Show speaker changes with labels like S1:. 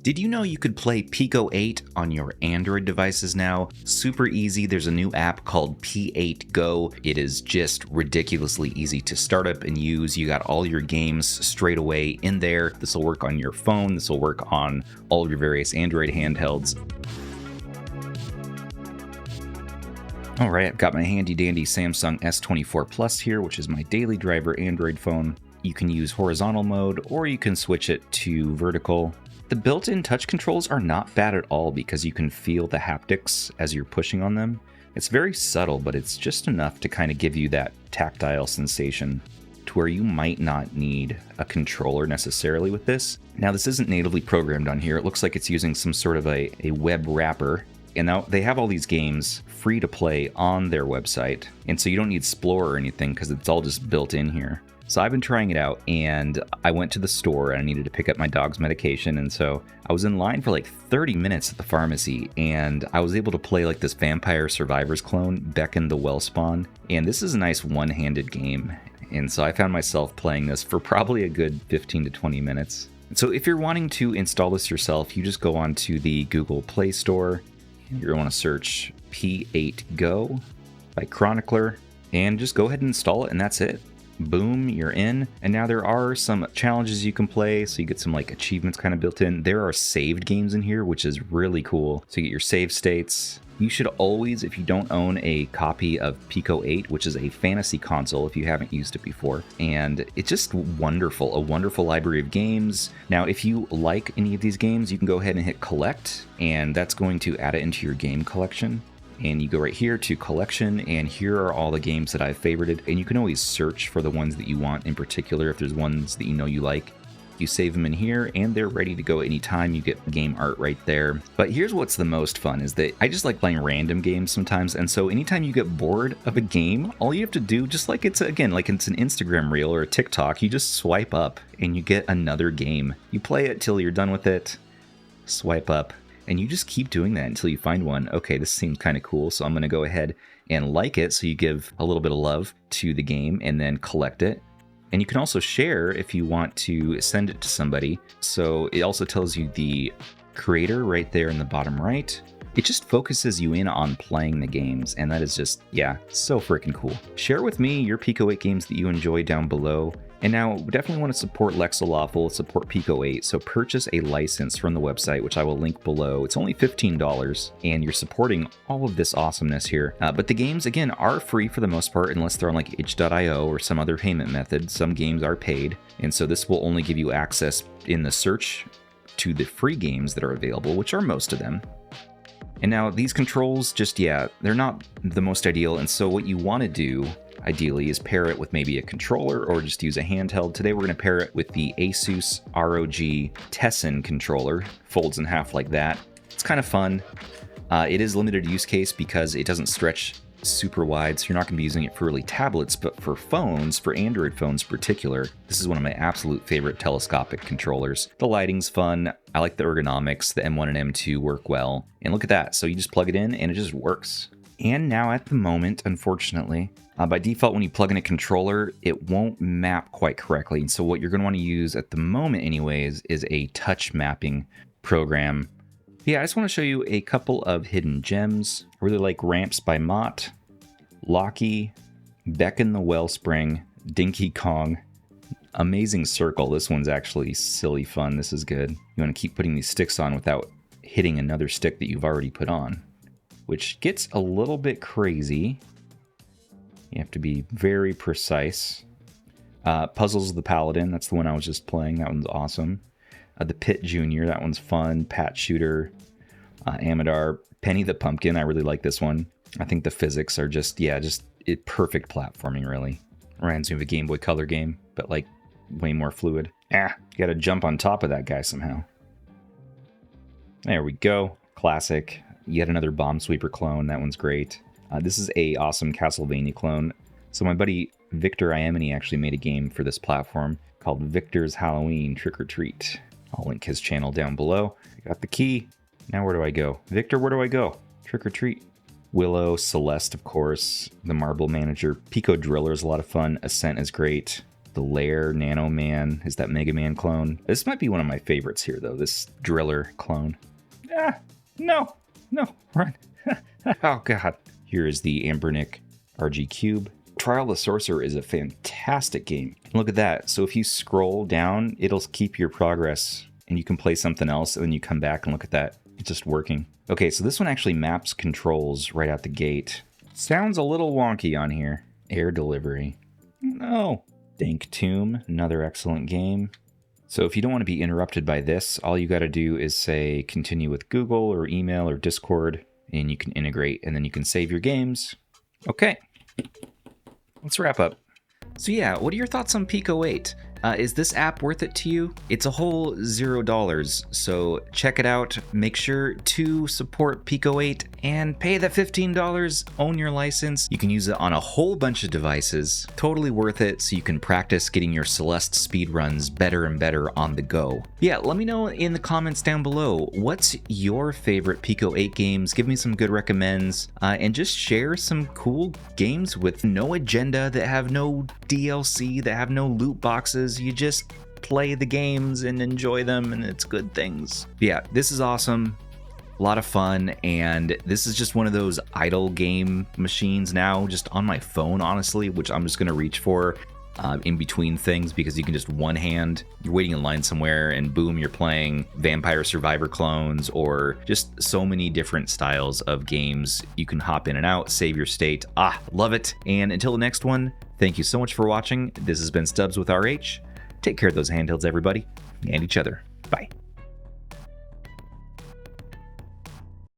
S1: Did you know you could play PICO-8 on your Android devices now? Super easy. There's a new app called P8GO. It is just ridiculously easy to start up and use. You got all your games straight away in there. This will work on your phone. This will work on all of your various Android handhelds. All right, I've got my handy dandy Samsung S24 Plus here, which is my daily driver Android phone. You can use horizontal mode or you can switch it to vertical. The built-in touch controls are not bad at all because you can feel the haptics as you're pushing on them. It's very subtle, but it's just enough to kind of give you that tactile sensation to where you might not need a controller necessarily with this. Now, this isn't natively programmed on here. It looks like it's using some sort of a web wrapper. And now they have all these games free to play on their website. And so you don't need Explorer or anything because it's all just built in here. So I've been trying it out, and I went to the store and I needed to pick up my dog's medication, and so I was in line for like 30 minutes at the pharmacy, and I was able to play like this Vampire Survivors clone, Beckon the Wellspawn, and this is a nice one-handed game, and so I found myself playing this for probably a good 15 to 20 minutes. So if you're wanting to install this yourself, you just go onto the Google Play Store, you're going to want to search P8GO by Chronicler, and just go ahead and install it, and that's it. Boom, you're in. And now there are some challenges you can play, so you get some like achievements kind of built in. There are saved games in here, which is really cool. So you get your save states. You should always, if you don't own a copy of PICO-8, which is a fantasy console if you haven't used it before, and it's just wonderful, a wonderful library of games. Now, if you like any of these games, you can go ahead and hit collect, and that's going to add it into your game collection. And you go right here to collection, and here are all the games that I've favorited. And you can always search for the ones that you want in particular if there's ones that you know you like. You save them in here, and they're ready to go anytime. You get game art right there. But here's what's the most fun is that I just like playing random games sometimes. And so anytime you get bored of a game, all you have to do, just like it's, again, like it's an Instagram reel or a TikTok, you just swipe up and you get another game. You play it till you're done with it, swipe up. And you just keep doing that until you find one. Okay, this seems kind of cool, so I'm going to go ahead and like it. So you give a little bit of love to the game and then collect it. And you can also share if you want to send it to somebody. So it also tells you the creator right there in the bottom right. It just focuses you in on playing the games, and that is just, yeah, so freaking cool. Share with me your PICO-8 games that you enjoy down below. And now, we definitely want to support Lexalawful, support PICO-8, so purchase a license from the website, which I will link below. It's only $15, and you're supporting all of this awesomeness here. But the games, again, are free for the most part, unless they're on like itch.io or some other payment method. Some games are paid, and so this will only give you access in the search to the free games that are available, which are most of them. And now, these controls, just, yeah, they're not the most ideal, and so what you want to do ideally is pair it with maybe a controller or just use a handheld. Today we're going to pair it with the ASUS ROG Tessen controller. Folds in half like that. It's kind of fun. It is limited use case because it doesn't stretch super wide, so you're not going to be using it for really tablets, but for phones, for Android phones in particular, this is one of my absolute favorite telescopic controllers. The lighting's fun. I like the ergonomics. The M1 and M2 work well. And look at that. So you just plug it in and it just works. And now at the moment, unfortunately, by default, when you plug in a controller, it won't map quite correctly. And so what you're going to want to use at the moment anyways is a touch mapping program. Yeah, I just want to show you a couple of hidden gems. I really like Ramps by Mott, Locky, Beckon the Wellspring, Dinky Kong, Amazing Circle. This one's actually silly fun. This is good. You want to keep putting these sticks on without hitting another stick that you've already put on, which gets a little bit crazy. You have to be very precise. Puzzles of the Paladin, that's the one I was just playing. That one's awesome. The Pit Jr., that one's fun. Pat Shooter, Amadar, Penny the Pumpkin, I really like this one. I think the physics are just, yeah, just perfect platforming, really. Reminds me of a Game Boy Color game, but like way more fluid. You gotta jump on top of that guy somehow. There we go. Classic. Yet another Bomb Sweeper clone, that one's great. This is a awesome Castlevania clone. So my buddy Victor Iamini actually made a game for this platform called Victor's Halloween Trick or Treat. I'll link his channel down below. I got the key. Now where do I go? Victor, where do I go? Trick or treat. Willow, Celeste, of course. The Marble Manager. Pico Driller is a lot of fun. Ascent is great. The Lair Nano Man is that Mega Man clone. This might be one of my favorites here, though, this Driller clone. No, run. Oh, God. Here is the Anbernic RG Cube. Trial the Sorcerer is a fantastic game. Look at that. So if you scroll down, it'll keep your progress, and you can play something else, and then you come back and look at that. It's just working. Okay, so this one actually maps controls right out the gate. Sounds a little wonky on here. Air delivery. No. Dank Tomb, another excellent game. So if you don't want to be interrupted by this, all you got to do is say continue with Google or email or Discord, and you can integrate, and then you can save your games. Okay, let's wrap up. So yeah, what are your thoughts on PICO-8? Is this app worth it to you? It's a whole $0, so check it out. Make sure to support PICO-8 and pay the $15, own your license. You can use it on a whole bunch of devices. Totally worth it, so you can practice getting your Celeste speedruns better and better on the go. Yeah, let me know in the comments down below, what's your favorite PICO-8 games? Give me some good recommends, and just share some cool games with no agenda, that have no DLC, that have no loot boxes. You just play the games and enjoy them, and it's good things. Yeah, this is awesome. A lot of fun, and this is just one of those idle game machines now, just on my phone, honestly, which I'm just going to reach for in between things, because you can just one hand, you're waiting in line somewhere, and boom, you're playing Vampire Survivor clones, or just so many different styles of games. You can hop in and out, save your state. Love it. And until the next one, thank you so much for watching. This has been Stubbs with RH. Take care of those handhelds, everybody, and each other. Bye.